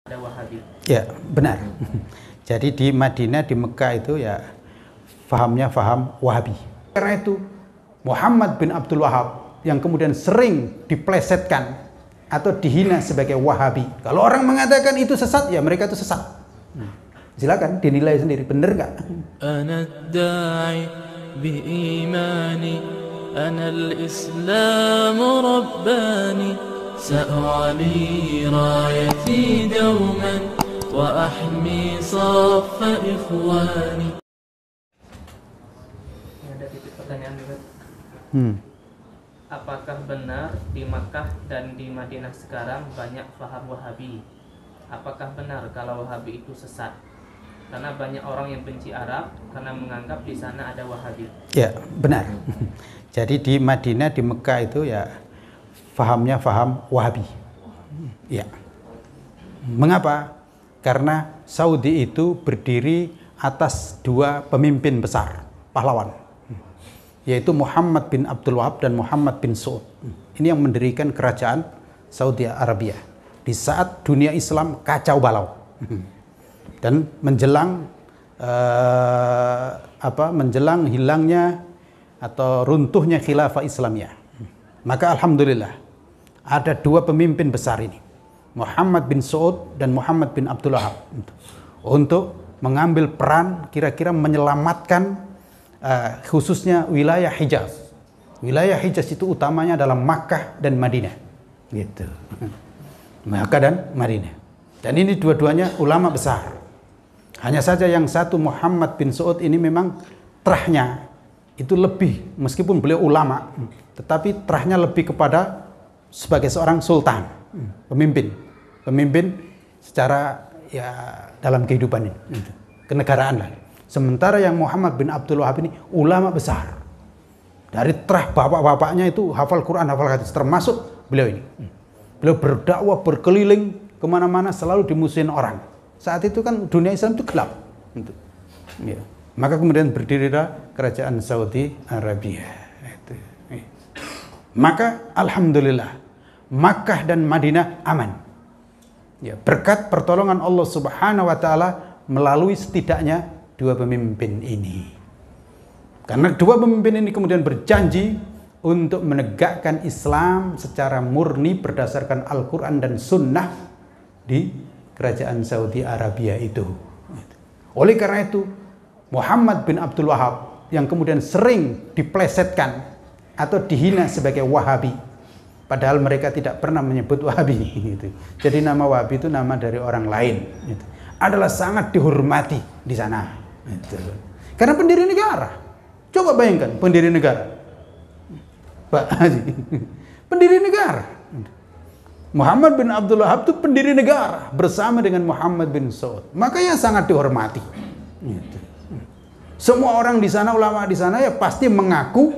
ada Wahabi. Ya, benar. Jadi di Madinah, di Mekah itu ya fahamnya faham Wahabi. Karena itu Muhammad bin Abdul Wahab yang kemudian sering diplesetkan atau dihina sebagai Wahabi. Kalau orang mengatakan itu sesat, ya mereka itu sesat. Silakan dinilai sendiri, benar nggak? أنا الإسلام رباني سأعلي رايتي دوما وأحمي صف إخواني. Ada titik pertanyaan juga. Apakah benar di Makkah dan di Madinah sekarang banyak faham Wahabi? Apakah benar kalau Wahabi itu sesat? Karena banyak orang yang benci Arab karena menganggap di sana ada Wahabi. Ya, benar. Jadi di Madinah, di Mekah itu ya fahamnya faham Wahabi. Ya. Mengapa? Karena Saudi itu berdiri atas dua pemimpin besar, pahlawan, yaitu Muhammad bin Abdul Wahab dan Muhammad bin Saud. Ini yang mendirikan kerajaan Saudi Arabia di saat dunia Islam kacau balau dan menjelang menjelang hilangnya atau runtuhnya khilafah Islamiyah. Maka alhamdulillah ada dua pemimpin besar ini, Muhammad bin Saud dan Muhammad bin Abdul Wahab, untuk mengambil peran kira-kira menyelamatkan khususnya wilayah Hijaz. Wilayah Hijaz itu utamanya adalah Makkah dan Madinah, gitu. Makkah dan Madinah. Dan ini dua-duanya ulama besar. Hanya saja yang satu Muhammad bin Saud ini memang terahnya itu lebih, meskipun beliau ulama, tetapi terahnya lebih kepada sebagai seorang sultan, pemimpin secara ya dalam kehidupan ini, kenegaraan lah. Sementara yang Muhammad bin Abdul Wahab ini ulama besar, dari terah bapak-bapaknya itu hafal Quran, hafal hadis, termasuk beliau ini. Beliau berdakwah berkeliling kemana-mana, selalu dimusuhin orang. Saat itu kan dunia Islam itu gelap. Ya. Maka kemudian berdirilah kerajaan Saudi Arabia. Maka alhamdulillah Makkah dan Madinah aman. Ya, berkat pertolongan Allah Subhanahu wa taala melalui setidaknya dua pemimpin ini. Karena dua pemimpin ini kemudian berjanji untuk menegakkan Islam secara murni berdasarkan Al-Quran dan Sunnah di kerajaan Saudi Arabia itu. Oleh karena itu Muhammad bin Abdul Wahab yang kemudian sering diplesetkan atau dihina sebagai Wahabi, padahal mereka tidak pernah menyebut Wahabi. Jadi nama Wahabi itu nama dari orang lain. Adalah sangat dihormati di sana. Karena pendiri negara. Coba bayangkan pendiri negara, Pak Haji, pendiri negara. Muhammad bin Abdul Wahab itu pendiri negara bersama dengan Muhammad bin Saud. Makanya sangat dihormati. Semua orang di sana, ulama di sana ya pasti mengaku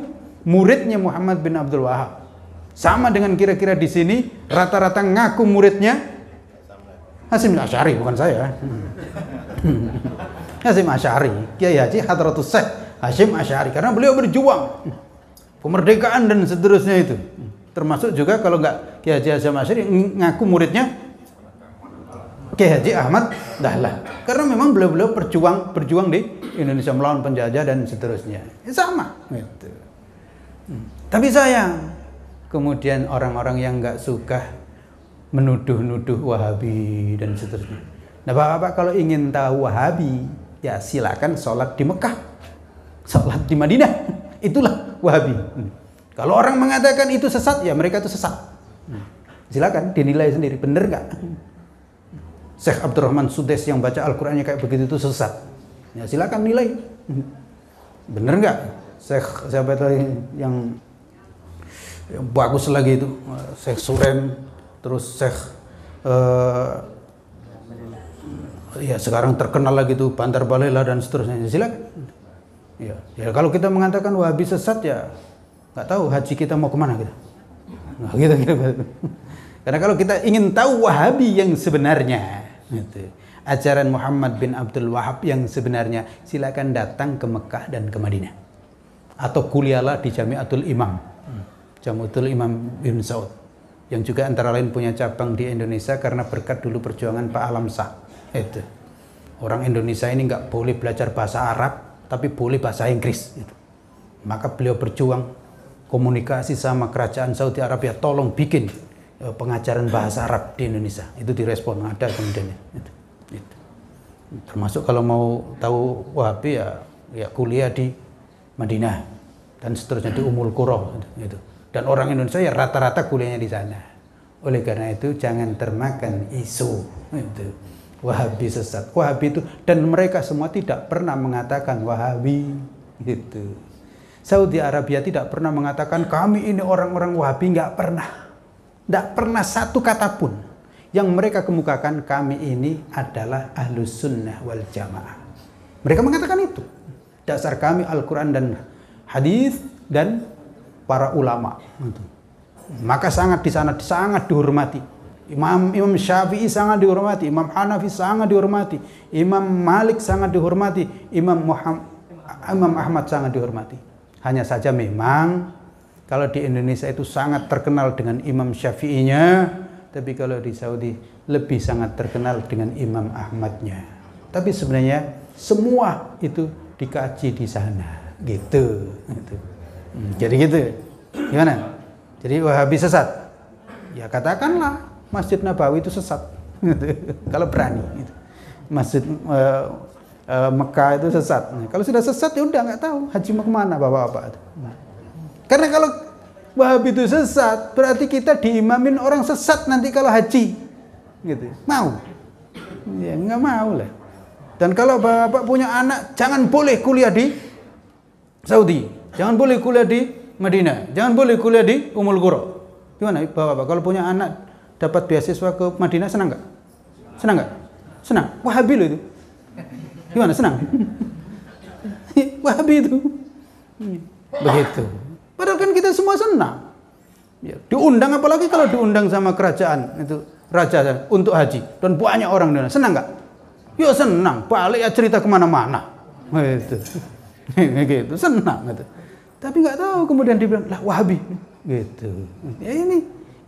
muridnya Muhammad bin Abdul Wahab. Sama dengan kira-kira di sini rata-rata ngaku muridnya Hasyim Asy'ari, bukan saya. Hasyim Asy'ari, Kiai Haji Hadratus Syekh Hasyim Asy'ari, karena beliau berjuang kemerdekaan dan seterusnya itu. Termasuk juga kalau nggak Kiai Haji Hasyim Asy'ari ngaku muridnya Kiai Haji Ahmad Dahlan, karena memang beliau berjuang di Indonesia melawan penjajah dan seterusnya. Sama gitu. Tapi sayang kemudian orang-orang yang nggak suka menuduh-nuduh Wahabi dan seterusnya. Nah Bapak kalau ingin tahu Wahabi, ya silakan sholat di Mekah, sholat di Madinah, itulah Wahabi. Kalau orang mengatakan itu sesat, ya mereka itu sesat. Silakan dinilai sendiri, benar nggak? Syekh Abdurrahman Sudais yang baca Al-Qurannya kayak begitu itu sesat. Ya silakan nilai, benar nggak? Syekh siapa itu yang bagus lagi itu, Syekh Surem, terus Syekh ya sekarang terkenal lagi itu Bantar Balela dan seterusnya. Silakan. Ya kalau kita mengatakan Wahabi sesat, ya nggak tahu haji kita mau kemana gitu. Nah, gitu. Karena kalau kita ingin tahu Wahabi yang sebenarnya, gitu, ajaran Muhammad bin Abdul Wahab yang sebenarnya, silakan datang ke Mekah dan ke Madinah, atau kuliahlah di Jami'atul Imam, Jami'atul Imam Ibn Saud. yang juga antara lain punya cabang di Indonesia karena berkat dulu perjuangan Pak Alam Shah. Itu orang Indonesia ini nggak boleh belajar bahasa Arab, tapi boleh bahasa Inggris. Itu. Maka beliau berjuang komunikasi sama kerajaan Saudi Arabia, tolong bikin pengajaran bahasa Arab di Indonesia. Itu direspon, ada kemudian. Itu. Termasuk kalau mau tahu Wahabi ya kuliah di Madinah dan seterusnya di Ummul Qura. Itu. Dan orang Indonesia ya rata-rata kuliahnya di sana. Oleh karena itu jangan termakan isu itu. Wahabi sesat. Wahabi itu, dan mereka semua tidak pernah mengatakan Wahabi gitu. Saudi Arabia tidak pernah mengatakan kami ini orang-orang Wahabi, nggak pernah. Nggak pernah satu kata pun. Yang mereka kemukakan kami ini adalah Ahlus Sunnah wal Jamaah. Mereka mengatakan itu. Dasar kami Al-Quran dan hadis dan para ulama. Maka sangat di sana sangat dihormati. Imam Syafi'i sangat dihormati, Imam Hanafi sangat dihormati, Imam Malik sangat dihormati, Imam Ahmad sangat dihormati. Hanya saja memang kalau di Indonesia itu sangat terkenal dengan Imam Syafi'inya, tapi kalau di Saudi lebih sangat terkenal dengan Imam Ahmadnya. Tapi sebenarnya semua itu dikaji di sana, gitu. Jadi gitu, gimana? Jadi Wahabi sesat? Ya katakanlah Masjid Nabawi itu sesat, kalau berani. Masjid Mekah itu sesat. Kalau sudah sesat ya udah nggak tahu haji mau kemana bapak-bapak. Karena kalau Wahabi itu sesat, berarti kita diimamin orang sesat nanti kalau haji, gitu. Mau? Ya nggak mau lah. Dan kalau bapak punya anak, jangan boleh kuliah di Saudi, jangan boleh kuliah di Madinah, jangan boleh kuliah di Ummul Qura. Gimana bapak? Kalau punya anak dapat beasiswa ke Madinah, senang nggak? Senang nggak? Senang. Wahabi loh itu. Gimana, senang? Wahabi itu. Begitu. Padahal kan kita semua senang. Ya, diundang, apalagi kalau diundang sama kerajaan itu raja untuk haji dan banyak orang di sana, senang nggak? Ya senang. Balik ya cerita kemana-mana. Gitu. Gitu, senang gitu. Tapi nggak tahu kemudian dibilang lah Wahabi. Gitu. Ya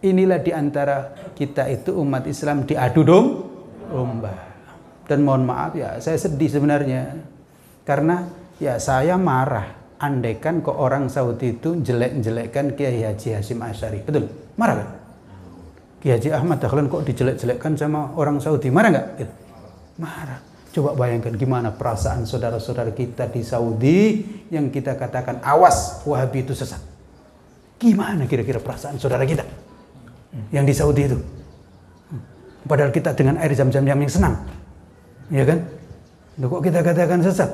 inilah diantara kita itu umat Islam diadu domba. Dan mohon maaf ya, saya sedih sebenarnya karena ya saya marah andaikan kok orang Saudi itu jelek-jelekkan Kiai Haji Hasyim Asy'ari. Betul? Marah kan? Kiai Haji Ahmad Dahlan kok dijelek-jelekkan sama orang Saudi, marah nggak? Gitu. Marah. Coba bayangkan gimana perasaan saudara-saudara kita di Saudi yang kita katakan awas Wahabi itu sesat. Gimana kira-kira perasaan saudara kita yang di Saudi itu? Padahal kita dengan air zam-zam yang senang, ya kan? Loh, kok kita katakan sesat?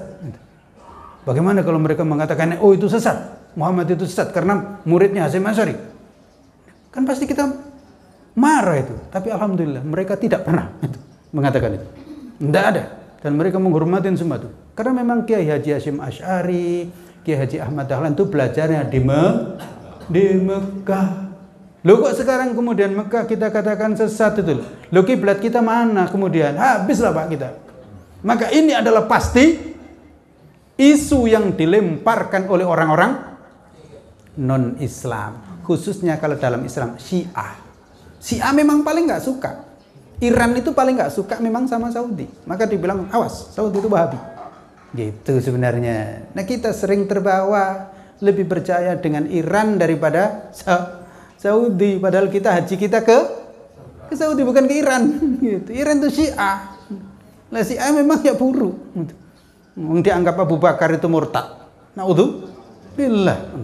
Bagaimana kalau mereka mengatakan oh itu sesat, Muhammad itu sesat karena muridnya Hasyim Asy'ari? Kan pasti kita marah itu. Tapi alhamdulillah mereka tidak pernah mengatakan itu. Tidak ada. Dan mereka menghormatin semua itu. Karena memang Kiai Haji Hasyim Asy'ari, Kiai Haji Ahmad Dahlan itu belajarnya di Mekah. Loh kok sekarang kemudian Mekah kita katakan sesat itu? Loh kiblat kita mana kemudian? Habislah Pak kita. Maka ini adalah pasti isu yang dilemparkan oleh orang-orang non-Islam. Khususnya kalau dalam Islam Syiah. Syiah memang paling nggak suka. Iran itu paling nggak suka memang sama Saudi. Maka dibilang awas Saudi itu Wahabi. Gitu sebenarnya. Nah kita sering terbawa lebih percaya dengan Iran daripada Saudi. Padahal kita haji kita ke Saudi bukan ke Iran. Gitu. Iran itu Syiah. Lah Syiah memang ya buruk. Dianggap Abu Bakar itu murtad. Naudzubillah.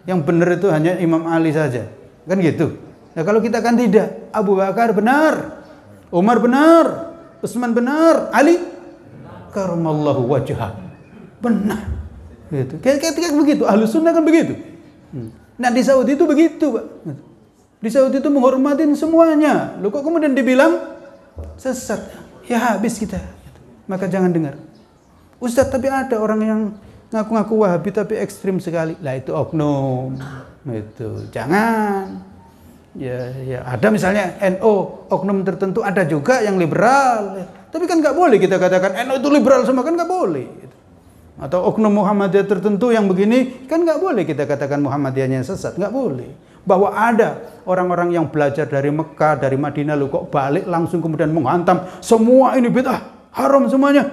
Yang benar itu hanya Imam Ali saja. Kan gitu. Nah kalau kita kan tidak. Abu Bakar benar. Umar benar, Utsman benar, Ali karamallahu wajhah benar. Gitu. Kayak begitu. Ahlus Sunnah kan begitu. Nah di Saudi itu begitu, Pak. Di Saudi itu menghormatin semuanya. Loh kok kemudian dibilang sesat? Ya habis kita. Maka jangan dengar. Ustaz, tapi ada orang yang ngaku-ngaku Wahabi tapi ekstrim sekali. Lah itu oknum. Itu jangan. Ya ada misalnya NO, oknum tertentu, ada juga yang liberal. Tapi kan nggak boleh kita katakan NO itu liberal semua, kan nggak boleh. Atau oknum Muhammadiyah tertentu yang begini, kan nggak boleh kita katakan Muhammadiyahnya sesat, nggak boleh. Bahwa ada orang-orang yang belajar dari Mekah, dari Madinah, lu kok balik langsung kemudian menghantam semua ini bid'ah, haram semuanya.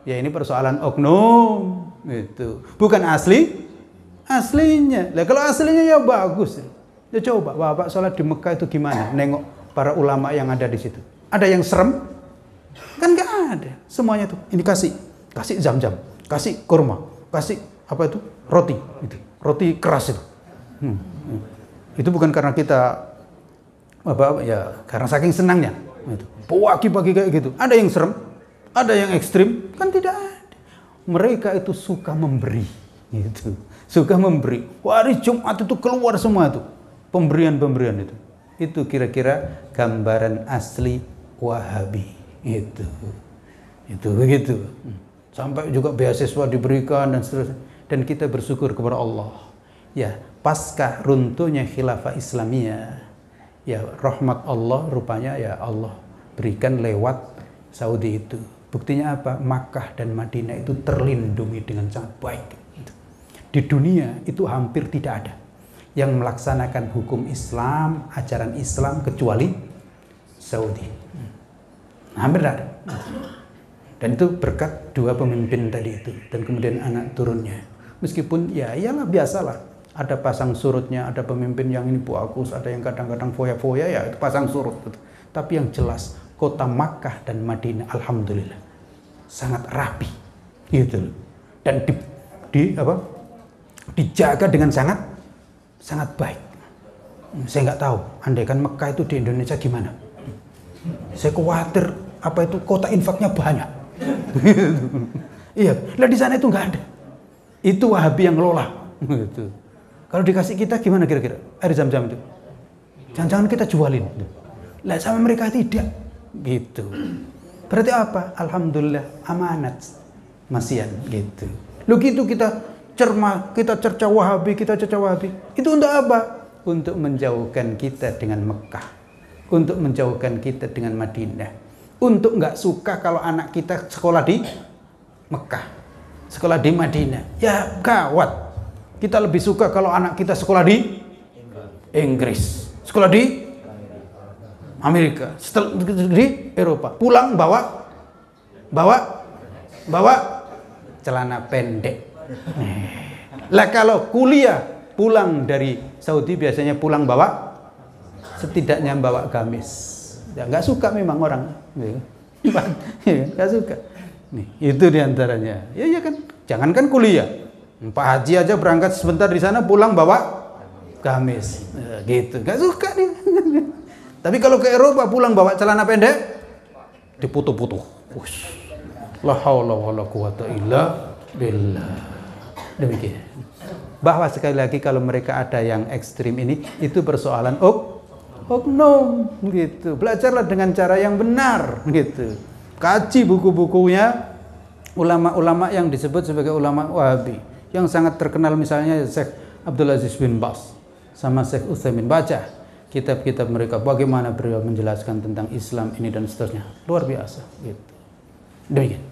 Ya ini persoalan oknum, itu bukan aslinya. Lah kalau aslinya ya bagus. Ya coba Bapak sholat di Mekah itu gimana? Nengok para ulama yang ada di situ. Ada yang serem? Kan nggak ada. Semuanya tuh ini kasih zam-zam, kasih kurma, kasih apa itu roti, itu roti keras itu. Itu bukan karena kita apa ya, karena saking senangnya. Itu pagi-pagi kayak gitu. Ada yang serem, ada yang ekstrim, kan tidak ada. Mereka itu suka memberi, gitu. Suka memberi. Hari Jumat itu keluar semua itu pemberian itu. Itu kira-kira gambaran asli Wahabi. Itu begitu. Sampai juga beasiswa diberikan dan seterusnya. Dan kita bersyukur kepada Allah. Ya, pasca runtuhnya khilafah Islamiyah, ya rahmat Allah rupanya ya Allah berikan lewat Saudi itu. Buktinya apa? Makkah dan Madinah itu terlindungi dengan sangat baik. Di dunia itu hampir tidak ada yang melaksanakan hukum Islam, ajaran Islam kecuali Saudi. Hampir tidak ada. Dan itu berkat dua pemimpin tadi itu dan kemudian anak turunnya. Meskipun ya iyalah biasalah, ada pasang surutnya, ada pemimpin yang ini bagus, ada yang kadang-kadang foya-foya ya itu pasang surut. Tapi yang jelas kota Makkah dan Madinah alhamdulillah sangat rapi gitu loh. Dan dijaga dengan sangat baik. Saya nggak tahu andaikan Mekah itu di Indonesia gimana. Saya khawatir apa itu kota infaknya banyak. Iya, lah di sana itu nggak ada. Itu Wahabi yang ngelola. Gitu. Kalau dikasih kita gimana kira-kira air zam-zam itu? Jangan-jangan kita jualin. Lah sama mereka tidak. Gitu. Berarti apa? Alhamdulillah amanat masian gitu. Lu gitu kita cerca Wahabi, Itu untuk apa? Untuk menjauhkan kita dengan Mekah. Untuk menjauhkan kita dengan Madinah. Untuk nggak suka kalau anak kita sekolah di Mekah, sekolah di Madinah. Ya gawat. Kita lebih suka kalau anak kita sekolah di Inggris, sekolah di Amerika, di Eropa. Pulang bawa celana pendek. Lah kalau kuliah pulang dari Saudi biasanya pulang bawa setidaknya bawa gamis. Ya nggak suka memang orang, nggak suka. Nih, itu diantaranya. Ya kan, jangankan kuliah. Pak Haji aja berangkat sebentar di sana pulang bawa gamis, gitu. Nggak suka nih. Tapi kalau ke Eropa pulang bawa celana pendek, diputuh-putuh. La haula wala quwata illa billah. Demikian. Bahwa sekali lagi kalau mereka ada yang ekstrim ini, itu persoalan oknum, gitu. Belajarlah dengan cara yang benar, gitu. Kaji buku-bukunya ulama-ulama yang disebut sebagai ulama Wahabi, yang sangat terkenal misalnya Syekh Abdul Aziz bin Baz sama Syekh Utsaimin. Baca kitab-kitab mereka, bagaimana beliau menjelaskan tentang Islam ini dan seterusnya. Luar biasa, gitu. Demikian.